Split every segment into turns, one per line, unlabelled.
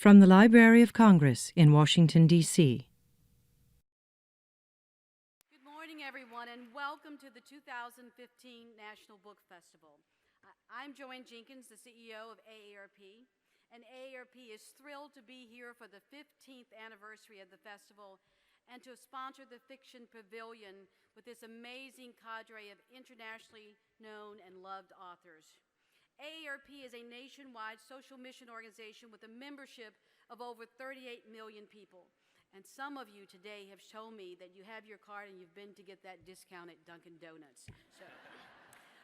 From the Library of Congress in Washington, D.C.
Good morning, everyone, and welcome to the 2015 National Book Festival. I'm Joanne Jenkins, the CEO of AARP, and AARP is thrilled to be here for the 15th anniversary of the festival and to sponsor the Fiction Pavilion with this amazing cadre of internationally known and loved authors. AARP is a nationwide social mission organization with a membership of over 38 million people. And some of you today have shown me that you have your card and you've been to get that discount at Dunkin' Donuts.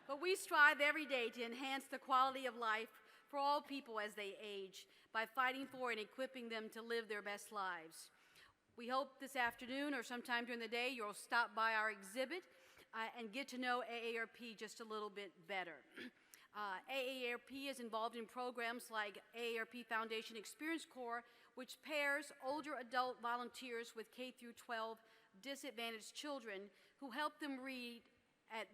But we strive every day to enhance the quality of life for all people as they age by fighting for and equipping them to live their best lives. We hope this afternoon or sometime during the day you'll stop by our exhibit and get to know AARP just a little bit better. AARP is involved in programs like AARP Foundation Experience Corps, which pairs older adult volunteers with K-12 disadvantaged children who help them read at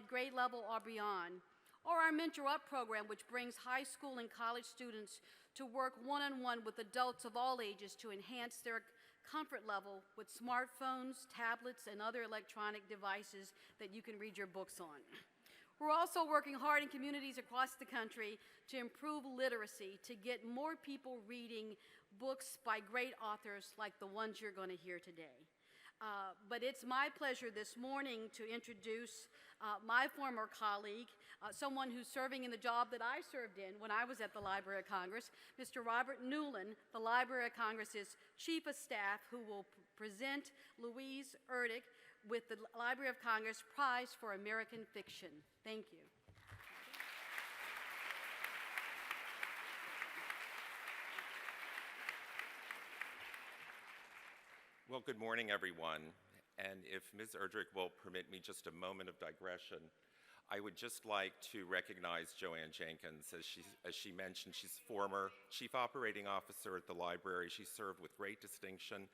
grade level or beyond. Or our Mentor Up program, which brings high school and college students to work one-on-one with adults of all ages to enhance their comfort level with smartphones, tablets, and other electronic devices that you can read your books on. We're also working hard in communities across the country to improve literacy, to get more people reading books by great authors like the ones you're going to hear today. But it's my pleasure this morning to introduce my former colleague, someone who's serving in the job that I served in when I was at the Library of Congress, Mr. Robert Newland, the Library of Congress's Chief of Staff, who will present Louise Erdrich with the Library of Congress Prize for American Fiction. Thank you.
Well, good morning, everyone. And if Ms. Erdrich will permit me just a moment of digression, I would just like to recognize Joanne Jenkins. As she mentioned, she's former Chief Operating Officer at the library. She served with great distinction,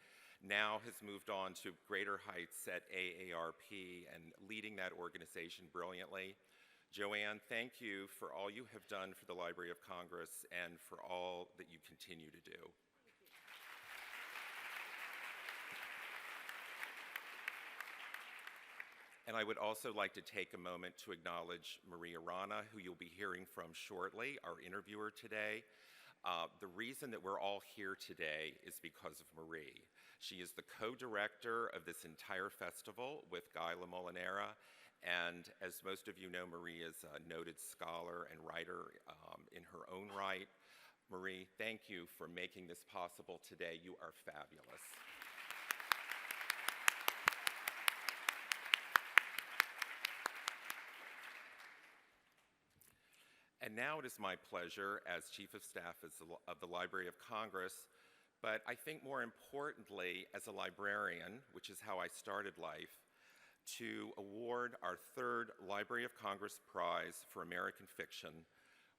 now has moved on to greater heights at AARP and leading that organization brilliantly. Joanne, thank you for all you have done for the Library of Congress and for all that you continue to do. And I would also like to take a moment to acknowledge Marie Arana, who you'll be hearing from shortly, our interviewer today. The reason that we're all here today is because of Marie. She is the co-director of this entire festival with Guy Lamolinera, and as most of you know, Marie is a noted scholar and writer in her own right. Marie, thank you for making this possible today. You are fabulous. And now it is my pleasure as Chief of Staff of the Library of Congress, but I think more importantly as a librarian, which is how I started life, to award our third Library of Congress Prize for American Fiction,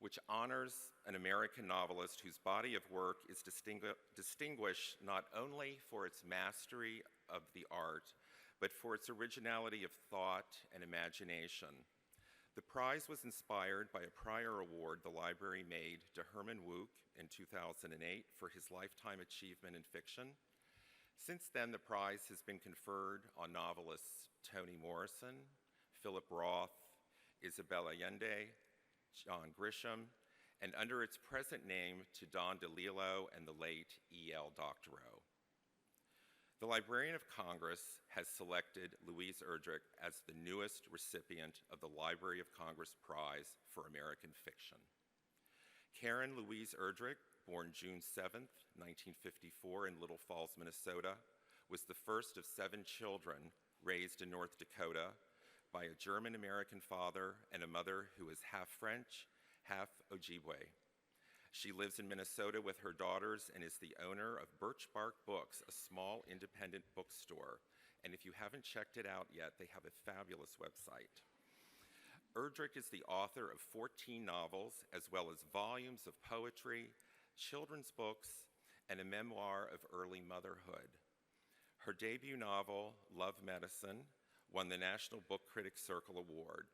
which honors an American novelist whose body of work is distinguished not only for its mastery of the art, but for its originality of thought and imagination. The prize was inspired by a prior award the library made to Herman Wouk in 2008 for his lifetime achievement in fiction. Since then, the prize has been conferred on novelists Toni Morrison, Philip Roth, Isabel Allende, John Grisham, and under its present name to Don DeLillo and the late E.L. Doctorow. The Librarian of Congress has selected Louise Erdrich as the newest recipient of the Library of Congress Prize for American Fiction. Karen Louise Erdrich, born June 7th, 1954 in Little Falls, Minnesota, was the first of 7 children raised in North Dakota by a German-American father and a mother who is half French, half Ojibwe. She lives in Minnesota with her daughters and is the owner of Birchbark Books, a small independent bookstore. And if you haven't checked it out yet, they have a fabulous website. Erdrich is the author of 14 novels, as well as volumes of poetry, children's books, and a memoir of early motherhood. Her debut novel, Love Medicine, won the National Book Critics Circle Award.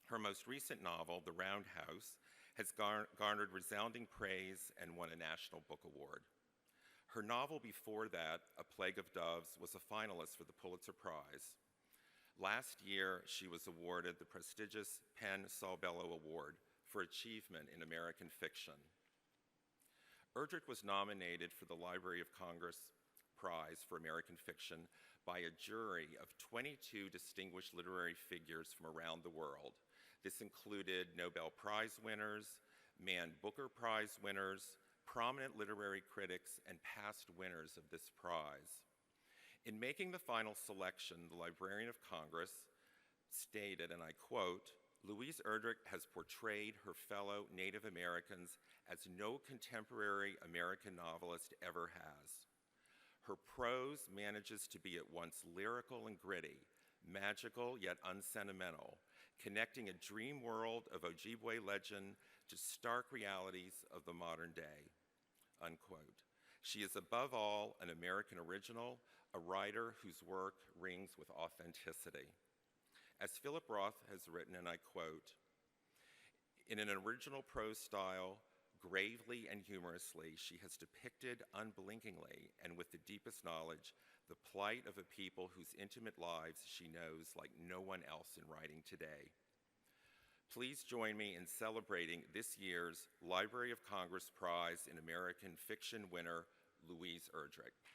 Her most recent novel, The Roundhouse, has garnered resounding praise and won a National Book Award. Her novel before that, A Plague of Doves, was a finalist for the Pulitzer Prize. Last year, she was awarded the prestigious Saul Bellow Award for achievement in American fiction. Erdrich was nominated for the Library of Congress Prize for American Fiction by a jury of 22 distinguished literary figures from around the world. This included Nobel Prize winners, Man Booker Prize winners, prominent literary critics, and past winners of this prize. In making the final selection, the Librarian of Congress stated, and I quote, "Louise Erdrich has portrayed her fellow Native Americans as no contemporary American novelist ever has. Her prose manages to be at once lyrical and gritty, magical yet unsentimental, connecting a dream world of Ojibwe legend to stark realities of the modern day," unquote. She is above all an American original, a writer whose work rings with authenticity. As Philip Roth has written, and I quote, "In an original prose style, gravely and humorously, she has depicted unblinkingly and with the deepest knowledge the plight of a people whose intimate lives she knows like no one else in writing today." Please join me in celebrating this year's Library of Congress Prize in American Fiction winner, Louise Erdrich.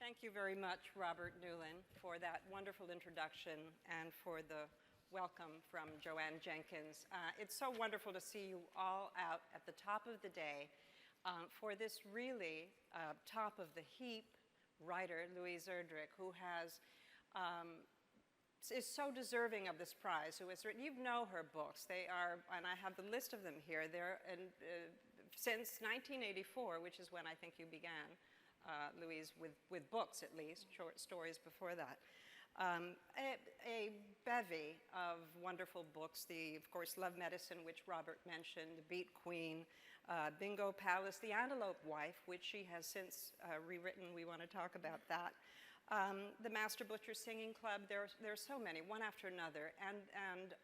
Thank you very much, Robert Newland, for that wonderful introduction and for the welcome from Joanne Jenkins. It's so wonderful to see you all out at the top of the day for this really top of the heap writer, Louise Erdrich, who is so deserving of this prize, who has written, you know her books. They are, and I have the list of them here, they're since 1984, which is when I think you began, Louise, with books at least, short stories before that. A bevy of wonderful books, of course, Love Medicine, which Robert mentioned, The Beat Queen, Bingo Palace, The Antelope Wife, which she has since rewritten. We want to talk about that. The Master Butcher Singing Club, there are so many, one after another. And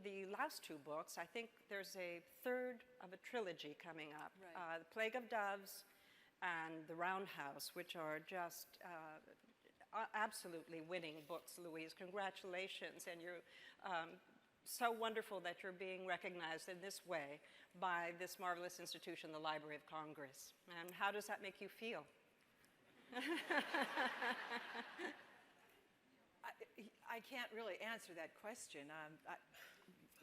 the last two books, I think there's a third of a trilogy coming up. Right. The Plague of Doves and The Roundhouse, which are just absolutely winning books, Louise. Congratulations, and you're so wonderful that you're being recognized in this way by this marvelous institution, the Library of Congress. And how does that make you feel?
I can't really answer that question.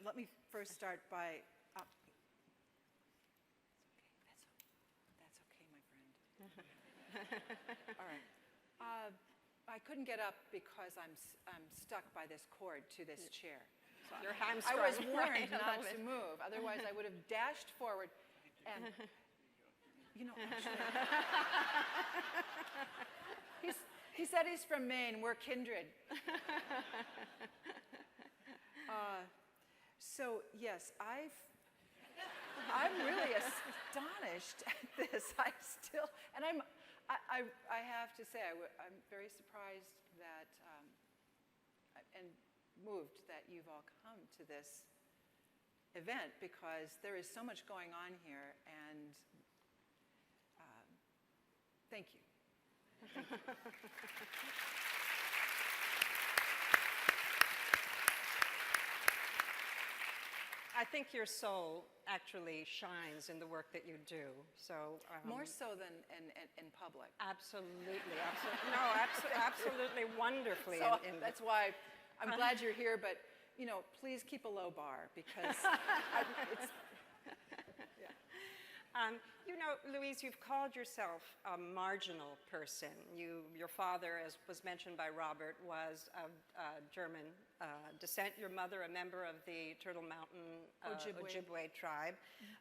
Let me first start by all right. I couldn't get up because I'm stuck by this cord to this chair. So
Your hamstrung.
I was warned
right,
not to move. Otherwise, I would have dashed forward. And, you know, actually, he said he's from Maine. We're kindred. So, yes, I'm really astonished at this. I have to say, I'm very surprised that, and moved that you've all come to this event, because there is so much going on here, and thank you. Thank you.
I think your soul actually shines in the work that you do. So
more so than in public.
Absolutely, absolutely. No, absolutely wonderfully.
So that's why I'm glad you're here, but you know, please keep a low bar, because it's. Yeah.
You know, Louise, you've called yourself a marginal person. Your father, as was mentioned by Robert, was of German descent. Your mother, a member of the Turtle Mountain Ojibwe tribe.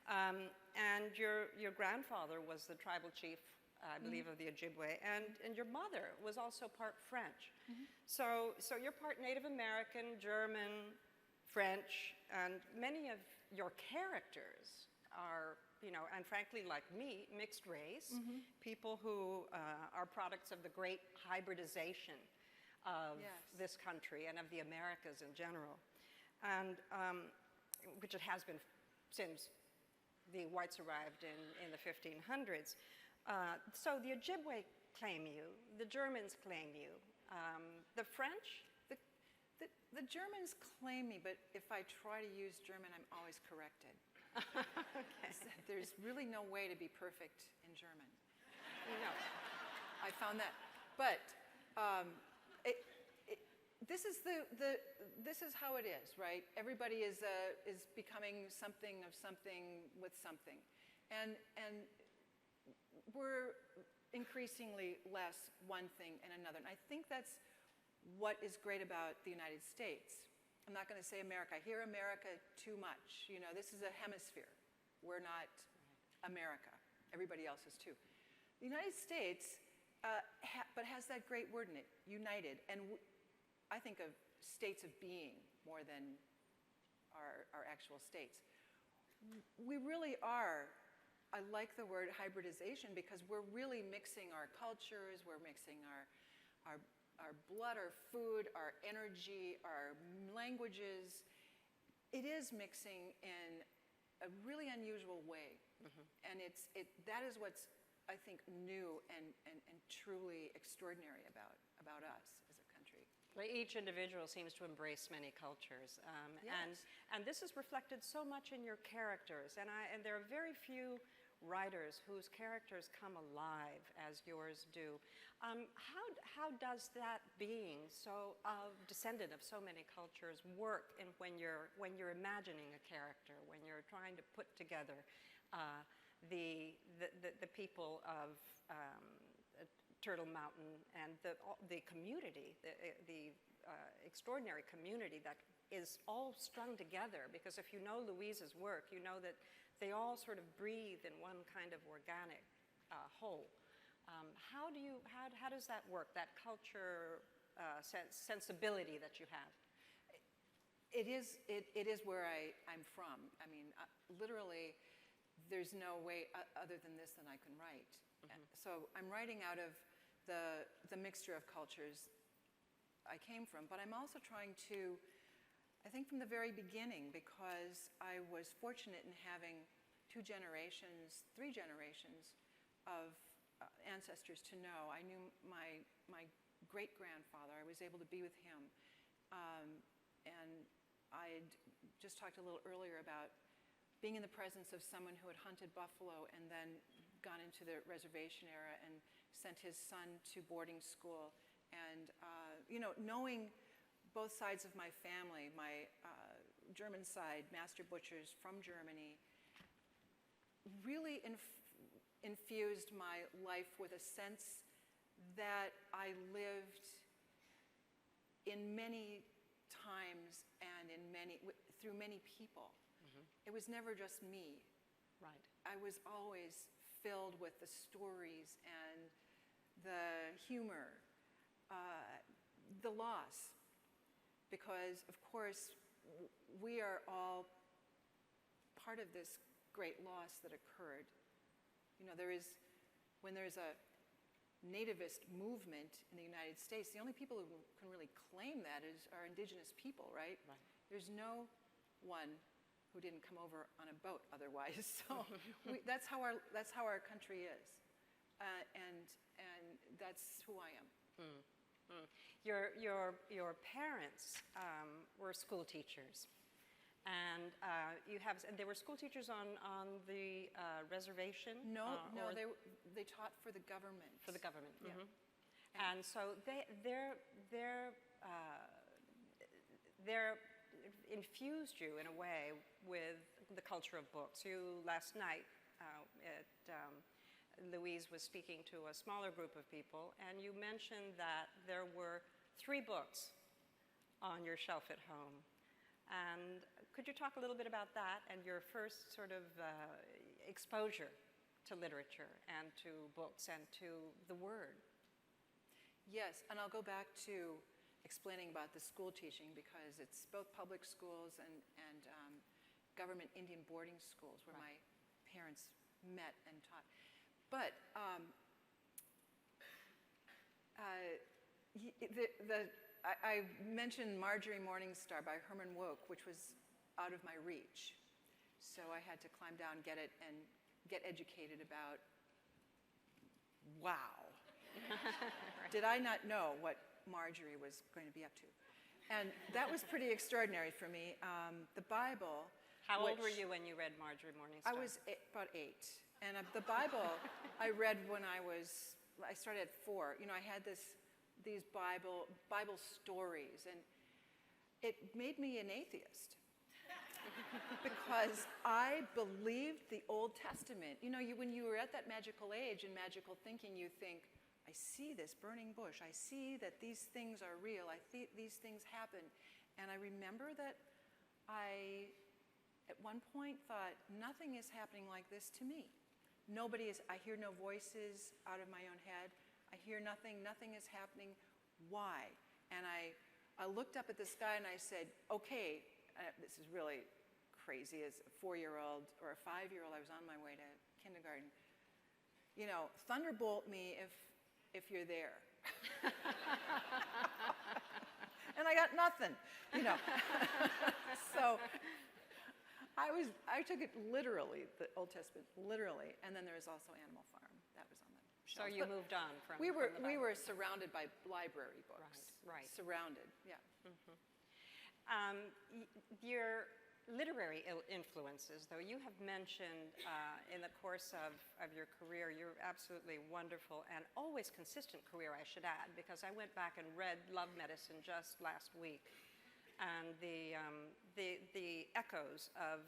And your grandfather was the tribal chief, I believe, of the Ojibwe. And your mother was also part French. So you're part Native American, German, French, and many of your characters are, you know, and frankly, like me, mixed race, people who are products of the great hybridization of this country and of the Americas in general, and which it has been since the whites arrived in the 1500s. So the Ojibwe claim you, the Germans claim you, the French.
The Germans claim me, but if I try to use German, I'm always corrected.
Okay.
There's really no way to be perfect in German.
No.
I found that. But this is how it is, right? Everybody is becoming something of something with something, and we're increasingly less one thing and another. And I think that's what is great about the United States. I'm not going to say America. I hear America too much. You know, this is a hemisphere. We're not America. Everybody else is too. The United States, but has that great word in it, united. And I think of states of being more than our actual states. We really are, I like the word hybridization because we're really mixing our cultures, we're mixing our blood, our food, our energy, our languages. It is mixing in a really unusual way. And that is what's, I think, new and truly extraordinary about us as a country.
Well, each individual seems to embrace many cultures.
Yes.
And this is reflected so much in your characters. And there are very few writers whose characters come alive as yours do. How does that being so descendant of so many cultures work in when you're imagining a character, when you're trying to put together the people of Turtle Mountain and the community, the extraordinary community that is all strung together? Because if you know Louise's work, you know that they all sort of breathe in one kind of organic whole. How does that work, that culture sensibility that you have?
It is where I'm from. I mean, literally, there's no way other than this that I can write. So I'm writing out of the mixture of cultures I came from, but I'm also trying to, I think from the very beginning, because I was fortunate in having 3 generations of ancestors to know. I knew my great-grandfather. I was able to be with him. And I just talked a little earlier about being in the presence of someone who had hunted buffalo and then gone into the reservation era and sent his son to boarding school. And, you know, knowing both sides of my family, my German side, master butchers from Germany, really infused my life with a sense that I lived in many times and through many people. It was never just me.
Right.
I was always filled with the stories and the humor, the loss, because of course we are all part of this great loss that occurred. You know, when there's a nativist movement in the United States, the only people who can really claim that are indigenous people, right?
Right.
There's no one who didn't come over on a boat otherwise. So that's how our country is, and that's who I am.
Your parents were school teachers. And they were school teachers on the reservation?
No, they taught for the government.
For the government,
yeah.
And so they're infused you in a way with the culture of books. You last night Louise was speaking to a smaller group of people, and you mentioned that there were 3 books on your shelf at home. And could you talk a little bit about that and your first sort of exposure to literature and to books and to the word?
Yes, and I'll go back to explaining about the school teaching, because it's both public schools and government Indian boarding schools where my parents met and taught. But I mentioned Marjorie Morningstar by Herman Wouk, which was out of my reach. So I had to climb down, get it, and get educated about, wow. Did I not know what Marjorie was going to be up to? And that was pretty extraordinary for me. The Bible.
How old were you when you read Marjorie Morningstar?
I was about 8. And the Bible I read when I started at 4. You know, I had these Bible stories, and it made me an atheist. Because I believed the Old Testament. You know, when you were at that magical age and magical thinking, you think, I see this burning bush. I see that these things are real. These things happen. And I remember that I, at one point, thought, nothing is happening like this to me. I hear no voices out of my own head. I hear nothing is happening. Why? And I looked up at the sky and I said, okay, this is really crazy. As a 4-year-old or a 5-year-old, I was on my way to kindergarten. You know, thunderbolt me if you're there. And I got nothing, you know. So I took it literally, the Old Testament literally, and then there was also Animal Farm. That was on the shelf.
So you moved on from
we were
the Bible.
we were surrounded by library books.
Right.
Surrounded, yeah.
Your literary influences, though, you have mentioned in the course of your career, your absolutely wonderful and always consistent career, I should add, because I went back and read Love Medicine just last week. And the echoes of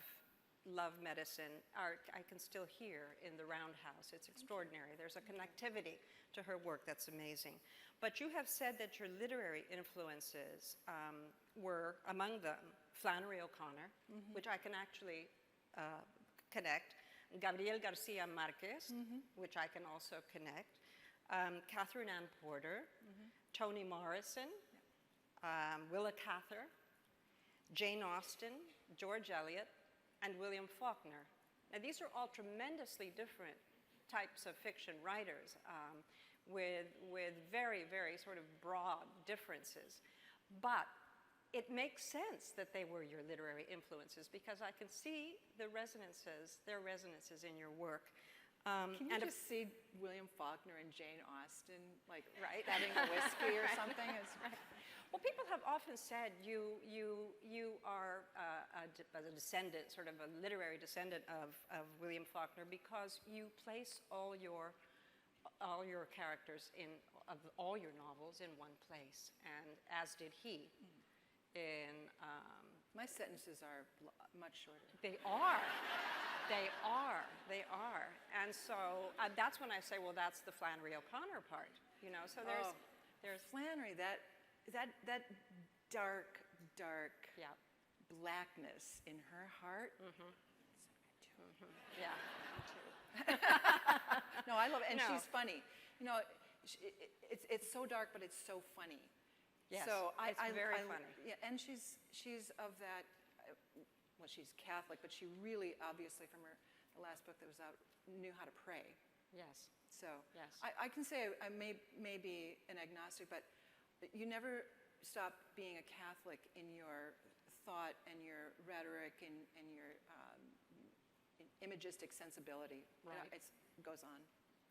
Love Medicine I can still hear in the Roundhouse. It's extraordinary. There's a connectivity to her work that's amazing. But you have said that your literary influences were, among them, Flannery O'Connor, which I can actually connect, Gabriel Garcia Marquez, which I can also connect, Catherine Ann Porter, Toni Morrison, Willa Cather, Jane Austen, George Eliot, and William Faulkner. Now, these are all tremendously different types of fiction writers with very, very sort of broad differences. But it makes sense that they were your literary influences, because I can see their resonances in your work.
Can you just see William Faulkner and Jane Austen, like, having a whiskey or something?
Well, people have often said you are a descendant, sort of a literary descendant of William Faulkner, because you place all your characters of all your novels in one place, and as did he.
My sentences are much shorter.
They are. They are. And so that's when I say, well, that's the Flannery O'Connor part. You know, so there's
Flannery, that dark blackness in her heart.
Yeah, me too.
No, I love it, and she's funny. You know, it's so dark, but it's so funny.
Yes,
so
it's very funny.
Yeah, and she's of that. Well, she's Catholic, but she really, obviously, from the last book that was out, knew how to pray.
Yes.
So
yes.
I can say I may be an agnostic, but you never stop being a Catholic in your thought and your rhetoric and your imagistic sensibility.
Right.
It goes on.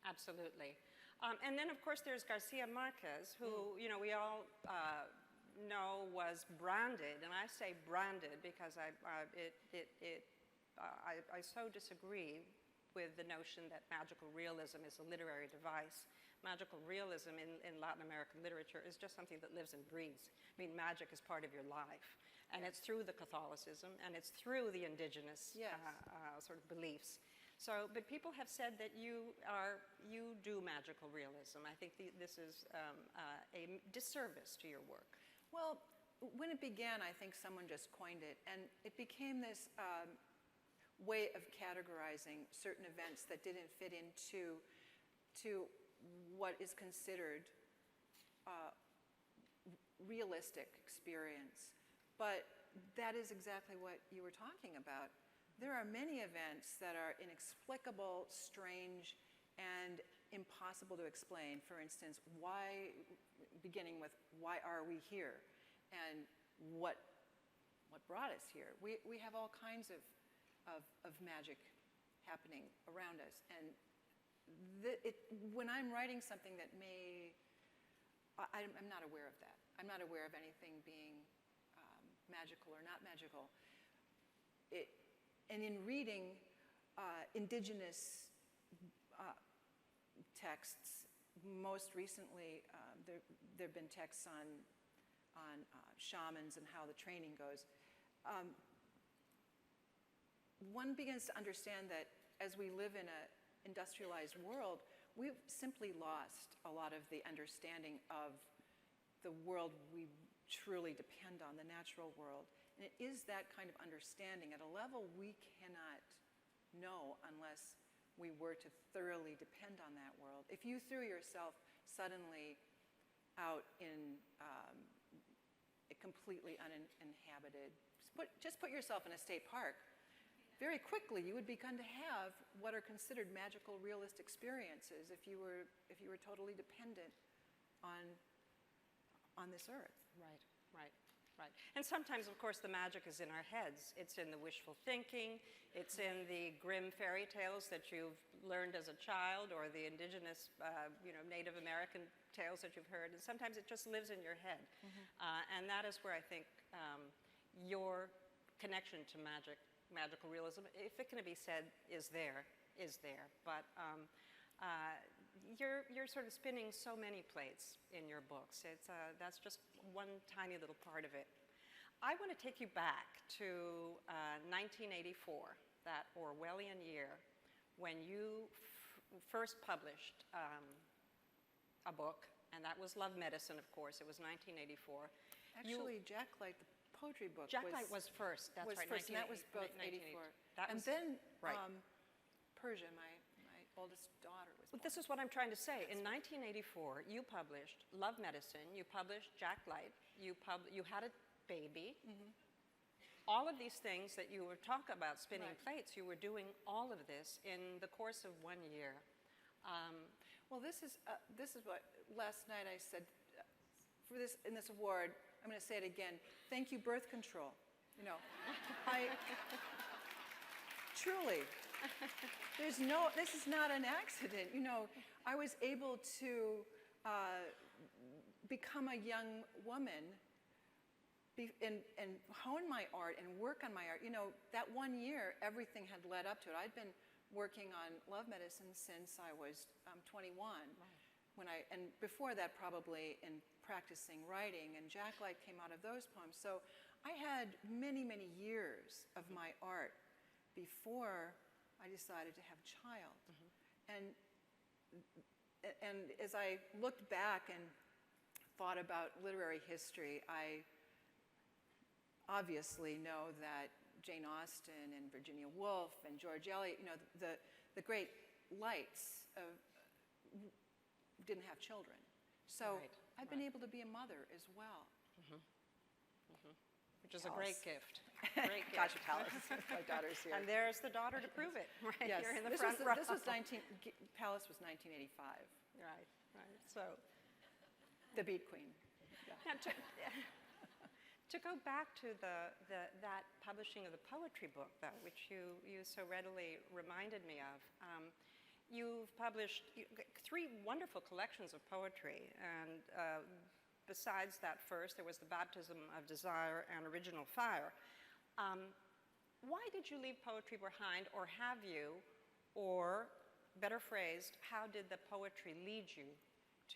Absolutely. And then, of course, there's Garcia Marquez, who, you know, we all know was branded, and I say branded because I so disagree with the notion that magical realism is a literary device. Magical realism in Latin American literature is just something that lives and breathes. I mean, magic is part of your life, and it's through the Catholicism, and it's through the indigenous sort of beliefs. So, but people have said that you do magical realism. I think this is a disservice to your work.
Well, when it began, I think someone just coined it, and it became this way of categorizing certain events that didn't fit into what is considered realistic experience. But that is exactly what you were talking about. There are many events that are inexplicable, strange, and impossible to explain. For instance, beginning with why are we here, and what brought us here. We have all kinds of magic happening around us, and when I'm writing something that I'm not aware of that. I'm not aware of anything being magical or not magical. And in reading indigenous texts, most recently there have been texts on shamans and how the training goes. One begins to understand that as we live in an industrialized world, we've simply lost a lot of the understanding of the world we truly depend on, the natural world. And it is that kind of understanding at a level we cannot know unless we were to thoroughly depend on that world. If you threw yourself suddenly out in a completely uninhabited, just put yourself in a state park, very quickly you would begin to have what are considered magical realist experiences if you were totally dependent on this earth.
Right. And sometimes, of course, the magic is in our heads. It's in the wishful thinking. It's in the grim fairy tales that you've learned as a child, or the indigenous, Native American tales that you've heard. And sometimes it just lives in your head. And that is where I think your connection to magical realism, if it can be said, is there. But you're sort of spinning so many plates in your books. That's just one tiny little part of it. I want to take you back to 1984, that Orwellian year, when you first published a book, and that was Love Medicine, of course. It was 1984.
Actually, Jacklight, the poetry book,
Jacklight was first. That's right.
First, and that was both 84. And then Persia, my oldest daughter, was born.
Well, this is what I'm trying to say. In 1984, you published Love Medicine, you published Jacklight, you had a baby. All of these things that you were talking about, spinning plates, you were doing all of this in the course of 1 year.
Well, this is what last night I said in this award. I'm going to say it again. Thank you, birth control. Truly, this is not an accident. I was able to become a young woman and hone my art and work on my art. That 1 year, everything had led up to it. I'd been working on Love Medicine since I was 21. And before that, probably in practicing writing, and Jacklight came out of those poems. So I had many, many years of my art before I decided to have a child. And as I looked back and thought about literary history, I obviously know that Jane Austen and Virginia Woolf and George Eliot, the great lights didn't have children. So I've been able to be a mother as well.
Which is a great gift.
Great gift. Gotcha, Palace. My daughter's here.
And there's the daughter to prove it, right?
Yes.
Here in the front row.
Palace was 1985.
Right. So,
the Beat Queen. Yeah.
Now, to go back to that publishing of the poetry book, though, which you so readily reminded me of, you've published 3 wonderful collections of poetry, and besides that first, there was The Baptism of Desire and Original Fire. Why did you leave poetry behind, or have you, or better phrased, how did the poetry lead you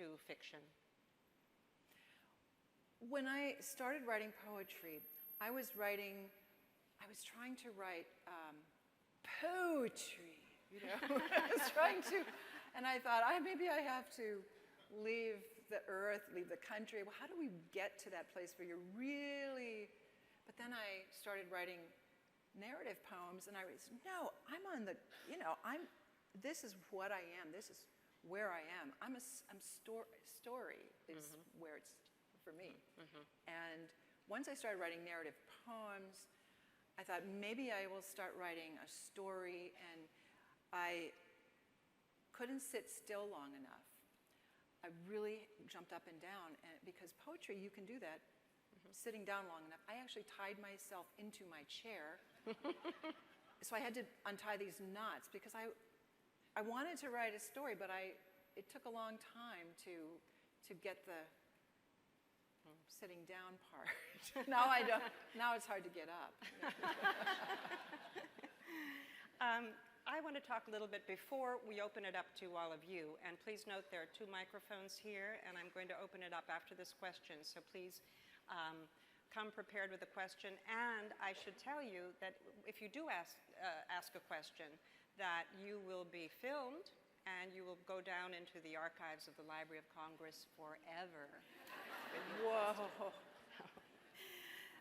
to fiction?
When I started writing poetry, I was trying to write poetry. you know. I was trying to, and I thought, maybe I have to leave the earth, leave the country. Well, how do we get to that place where you're really, but then I started writing narrative poems, and I was, no, I'm on the, you know, this is what I am. This is where I am. I'm story is where it's for me. And once I started writing narrative poems, I thought maybe I will start writing a story, and I couldn't sit still long enough. I really jumped up and down, and because poetry, you can do that sitting down long enough. I actually tied myself into my chair. So I had to untie these knots because I wanted to write a story, but it took a long time to get the sitting down part. Now I don't. Now it's hard to get up.
I want to talk a little bit before we open it up to all of you. And please note there are 2 microphones here, and I'm going to open it up after this question. So please come prepared with a question. And I should tell you that if you do ask a question, that you will be filmed and you will go down into the archives of the Library of Congress forever.
Whoa.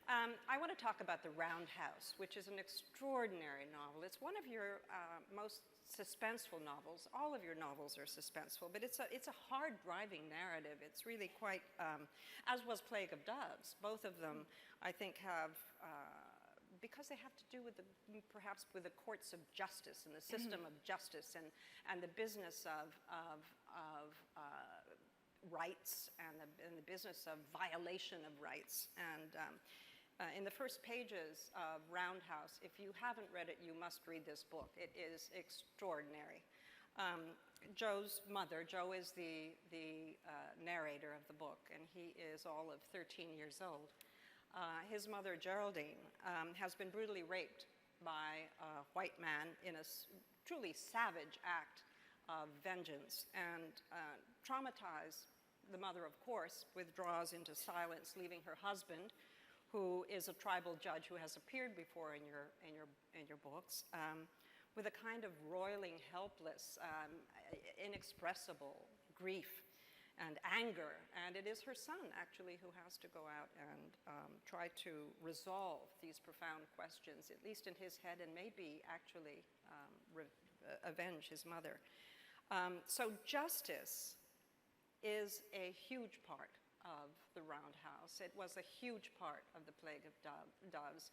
I want to talk about The Roundhouse, which is an extraordinary novel. It's one of your most suspenseful novels. All of your novels are suspenseful, but it's a hard-driving narrative. It's really quite, as was Plague of Doves. Both of them, I think, have, because they have to do with perhaps with the courts of justice and the system of justice and the business of rights and the business of violation of rights. And in the first pages of Roundhouse, if you haven't read it, you must read this book. It is extraordinary. Joe's mother, Joe is the narrator of the book, and he is all of 13 years old. His mother, Geraldine, has been brutally raped by a white man in a truly savage act of vengeance, and traumatized. The mother, of course, withdraws into silence, leaving her husband, who is a tribal judge who has appeared before in your books, with a kind of roiling, helpless, inexpressible grief and anger. And it is her son, actually, who has to go out and try to resolve these profound questions, at least in his head, and maybe actually avenge his mother. So justice is a huge part of the Roundhouse. It was a huge part of the Plague of Doves.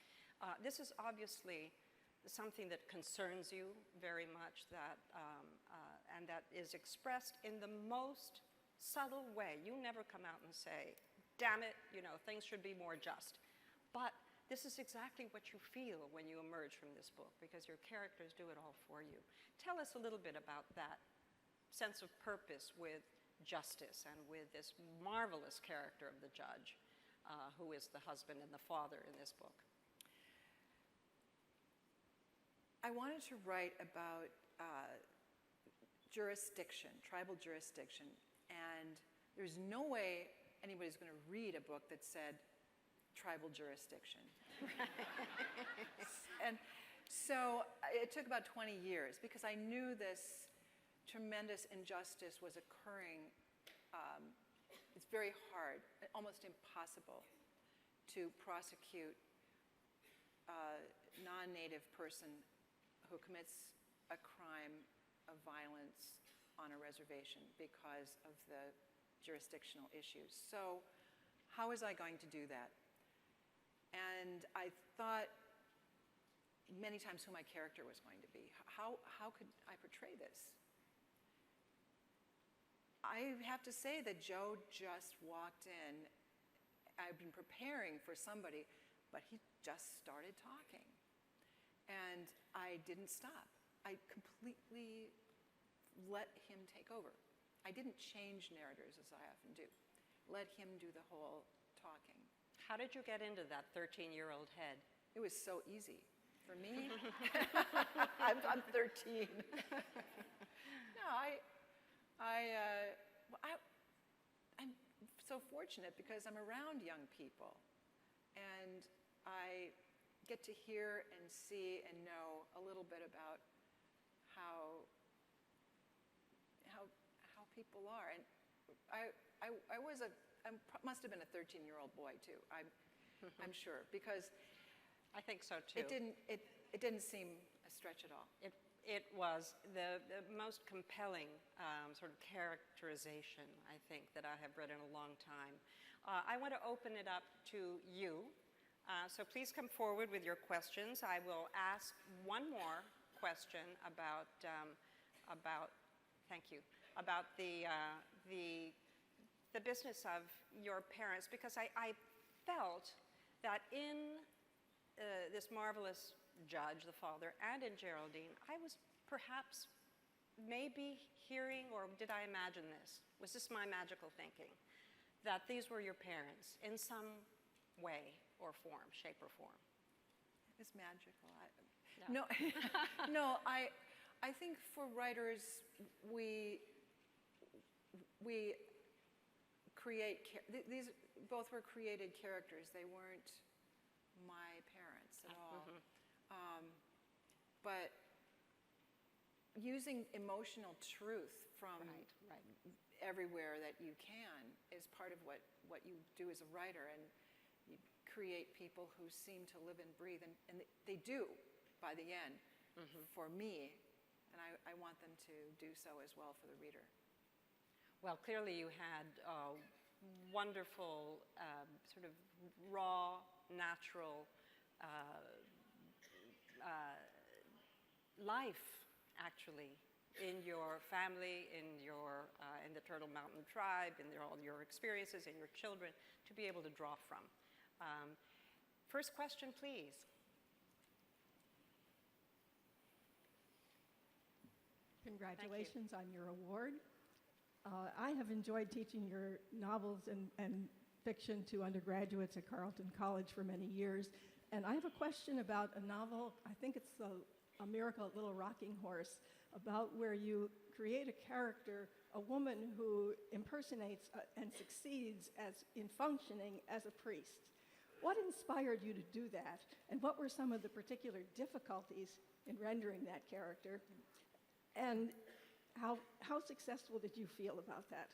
This is obviously something that concerns you very much, and that is expressed in the most subtle way. You never come out and say, damn it, you know, things should be more just. But this is exactly what you feel when you emerge from this book, because your characters do it all for you. Tell us a little bit about that sense of purpose with justice and with this marvelous character of the judge, who is the husband and the father in this book.
I wanted to write about jurisdiction, tribal jurisdiction, and there's no way anybody's going to read a book that said tribal jurisdiction. And so it took about 20 years because I knew this tremendous injustice was occurring. It's very hard, almost impossible, to prosecute a non-native person who commits a crime of violence on a reservation because of the jurisdictional issues. So how was I going to do that? And I thought many times who my character was going to be. How could I portray this? I have to say that Joe just walked in. I've been preparing for somebody, but he just started talking. And I didn't stop. I completely let him take over. I didn't change narrators as I often do. Let him do the whole talking.
How did you get into that 13-year-old head?
It was so easy. For me, I'm 13. No, I'm so fortunate because I'm around young people, and I get to hear and see and know a little bit about how people are. And I must have been a 13-year-old boy too. I'm sure, because
I think so too.
it didn't seem a stretch at all.
It was the most compelling sort of characterization, I think, that I have read in a long time. I want to open it up to you. So please come forward with your questions. I will ask one more question about thank you, about the business of your parents, because I felt that in this marvelous judge, the father, and in Geraldine, I was perhaps maybe hearing, or did I imagine this? Was this my magical thinking? That these were your parents in some way or form, shape or form.
It's magical. No, no. I think for writers, we create. These both were created characters. They weren't my parents at all. But using emotional truth from everywhere that you can is part of what you do as a writer, and you create people who seem to live and breathe, and they do by the end for me, and I want them to do so as well for the reader.
Well, clearly you had a wonderful sort of raw, natural life, actually, in your family, in the Turtle Mountain tribe, in all your experiences, in your children, to be able to draw from. First question, please.
Congratulations on your award. I have enjoyed teaching your novels and fiction to undergraduates at Carleton College for many years. And I have a question about a novel, I think it's A Miracle at Little Rocking Horse, about where you create a character, a woman who impersonates and succeeds in functioning as a priest. What inspired you to do that? And what were some of the particular difficulties in rendering that character? And how successful did you feel about that?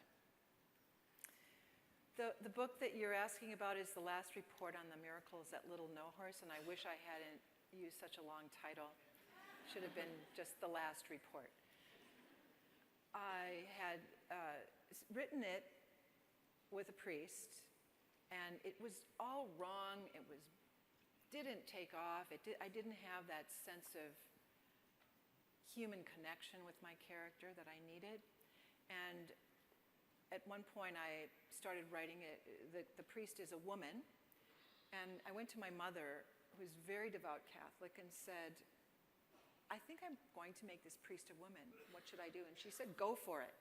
The book that you're asking about is The Last Report on the Miracles at Little No Horse, and I wish I hadn't used such a long title. Should have been just The Last Report. I had written it with a priest, and it was all wrong. It didn't take off. I didn't have that sense of human connection with my character that I needed. And at one point I started writing it. The priest is a woman, and I went to my mother, who's very devout Catholic, and said, I think I'm going to make this priest a woman. What should I do? And she said, go for it.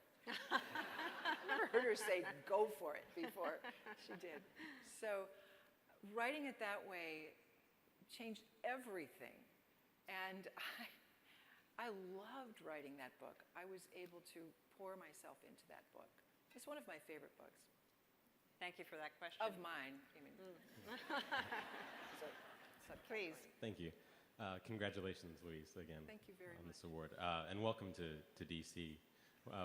I never heard her say go for it before she did. So writing it that way changed everything. And I loved writing that book. I was able to pour myself into that book. It's one of my favorite books.
Thank you for that question.
Of mine, I mean. So
please.
Thank you. Congratulations, Louise, again.
Thank you very
on
much.
this award, and welcome to DC.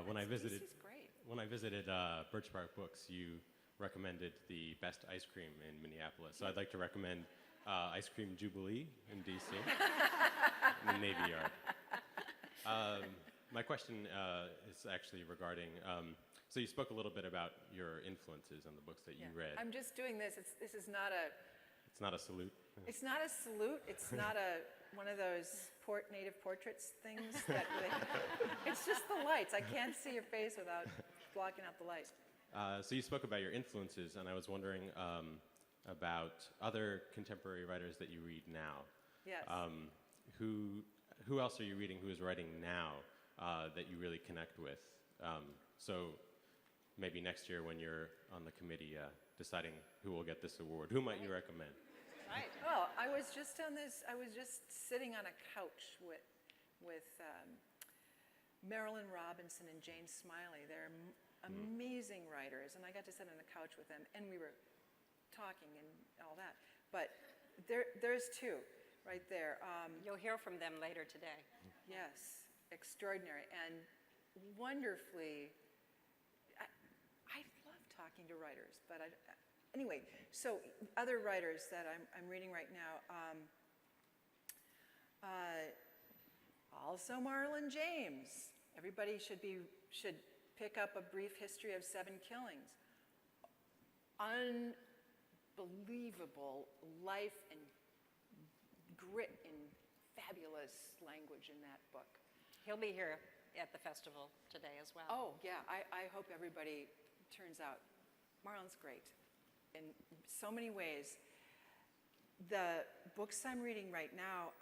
When I visited,
This is great.
when I visited Birchbark Books, you recommended the best ice cream in Minneapolis. So I'd like to recommend Ice Cream Jubilee in DC, in the Navy Yard. My question is actually regarding. So you spoke a little bit about your influences on the books that you read.
I'm just doing this. This is not a.
It's not a salute.
It's not a salute. It's not one of those native portraits things. It's just the lights. I can't see your face without blocking out the light.
So you spoke about your influences, and I was wondering about other contemporary writers that you read now.
Yes.
Who else are you reading who is writing now that you really connect with? So maybe next year when you're on the committee deciding who will get this award, who might you recommend?
Right. Well, I was just sitting on a couch with Marilyn Robinson and Jane Smiley. They're amazing writers, and I got to sit on the couch with them, and we were talking and all that. But there's two right there.
You'll hear from them later today.
Yes. extraordinary and wonderfully, I love talking to writers, but anyway, so other writers that I'm reading right now, also Marlon James. Everybody should pick up A Brief History of 7 Killings. Unbelievable life and grit and fabulous language in that book.
He'll be here at the festival today as well.
Oh, yeah, I hope everybody turns out. Marlon's great in so many ways. The books I'm reading right now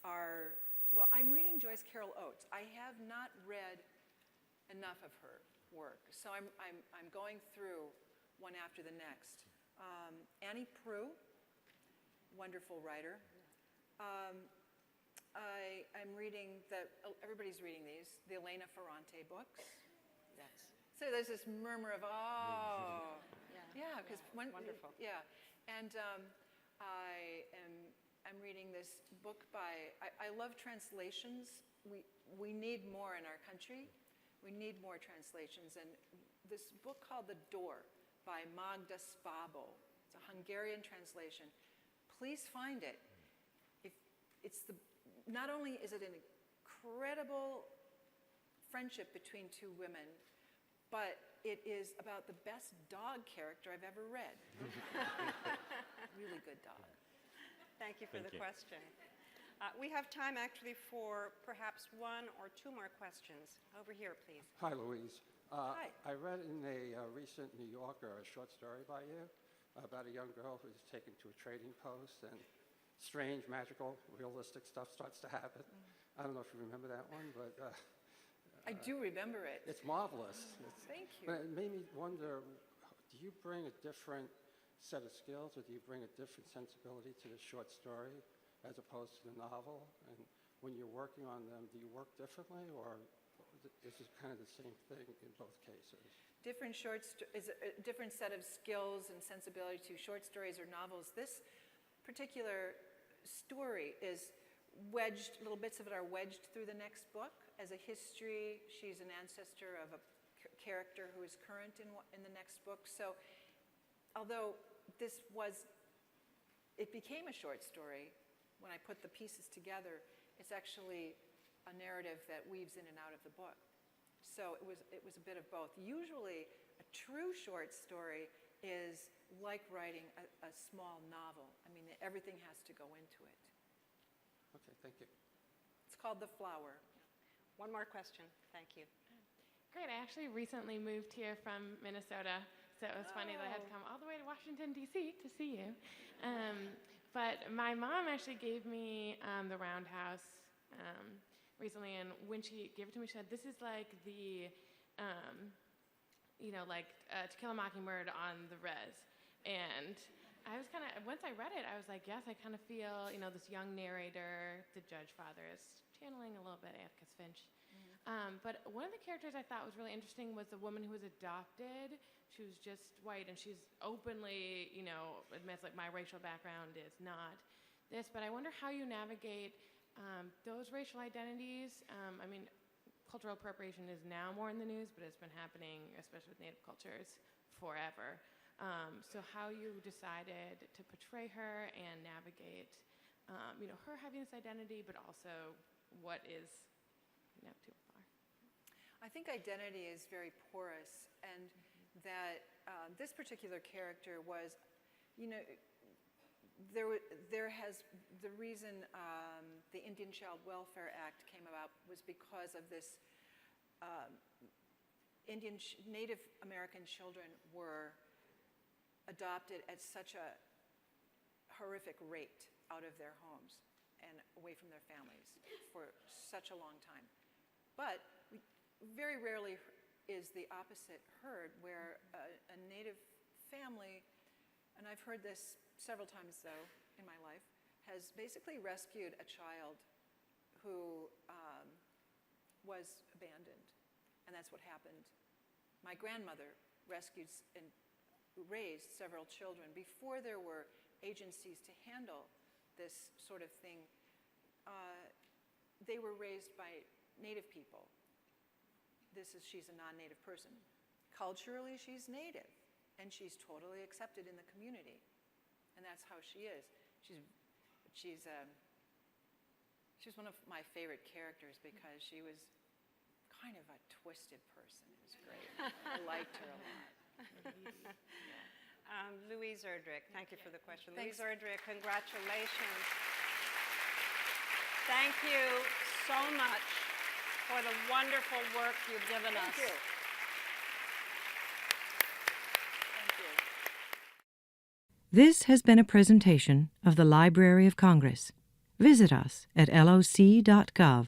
are, well, I'm reading Joyce Carol Oates. I have not read enough of her work, so I'm going through one after the next. Annie Proulx, wonderful writer. I'm reading everybody's reading these, the Elena Ferrante books.
Yes.
So there's this murmur of, oh, yeah, because
wonderful.
Yeah, and I'm reading this book by, I love translations. We need more in our country. We need more translations. And this book called The Door by Magda Svabo. It's a Hungarian translation. Please find it. Not only is it an incredible friendship between two women, but it is about the best dog character I've ever read. Really good dog.
Thank you for
Thank
the
you.
question. We have time actually for perhaps 1 or 2 more questions. Over here, please.
Hi, Louise.
Hi.
I read in a recent New Yorker a short story by you about a young girl who's taken to a trading post and strange, magical, realistic stuff starts to happen. I don't know if you remember that one, but
I do remember it.
it's marvelous.
Thank you.
But it made me wonder, do you bring a different set of skills, or do you bring a different sensibility to the short story as opposed to the novel? And when you're working on them, do you work differently, or is it kind of the same thing in both cases?
Different is a different set of skills and sensibility to short stories or novels. This particular story is wedged, little bits of it are wedged through the next book as a history. She's an ancestor of a character who is current in the next book. So although it became a short story, when I put the pieces together, it's actually a narrative that weaves in and out of the book. So it was a bit of both. Usually a true short story is like writing a small novel. I mean, everything has to go into it.
Okay, thank you.
It's called The Flower.
1 more question. Thank you.
Great. I actually recently moved here from Minnesota, so it was funny that I had to come all the way to Washington, D.C. to see you. But my mom actually gave me the Roundhouse recently, and when she gave it to me, she said, this is like the, To Kill a Mockingbird on the res. And I was once I read it, I was like, yes, I kind of feel, this young narrator, the judge father, is channeling a little bit Atticus Finch. But one of the characters I thought was really interesting was the woman who was adopted. She was just white, and she's openly, admits, like, my racial background is not this. But I wonder how you navigate those racial identities. I mean, cultural appropriation is now more in the news, but it's been happening, especially with Native cultures, forever. So how you decided to portray her and navigate, her having this identity, but also what is, too far.
I think identity is very porous, and that this particular character was, the reason the Indian Child Welfare Act came about was because of this Native American children were adopted at such a horrific rate out of their homes and away from their families for such a long time. But very rarely is the opposite heard, where a Native family, and I've heard this several times though in my life, has basically rescued a child who was abandoned. And that's what happened. My grandmother rescued and raised several children before there were agencies to handle this sort of thing. they were raised by Native people. She's a non-Native person. Culturally, she's Native, and she's totally accepted in the community, and that's how she is. She's one of my favorite characters because she was kind of a twisted person. It was great. I liked her a lot.
Louise Erdrich, thank you for the question.
Thanks.
Louise Erdrich, congratulations. Thank you so much for the wonderful work you've given us.
Thank you. Thank you.
This has been a presentation of the Library of Congress. Visit us at loc.gov.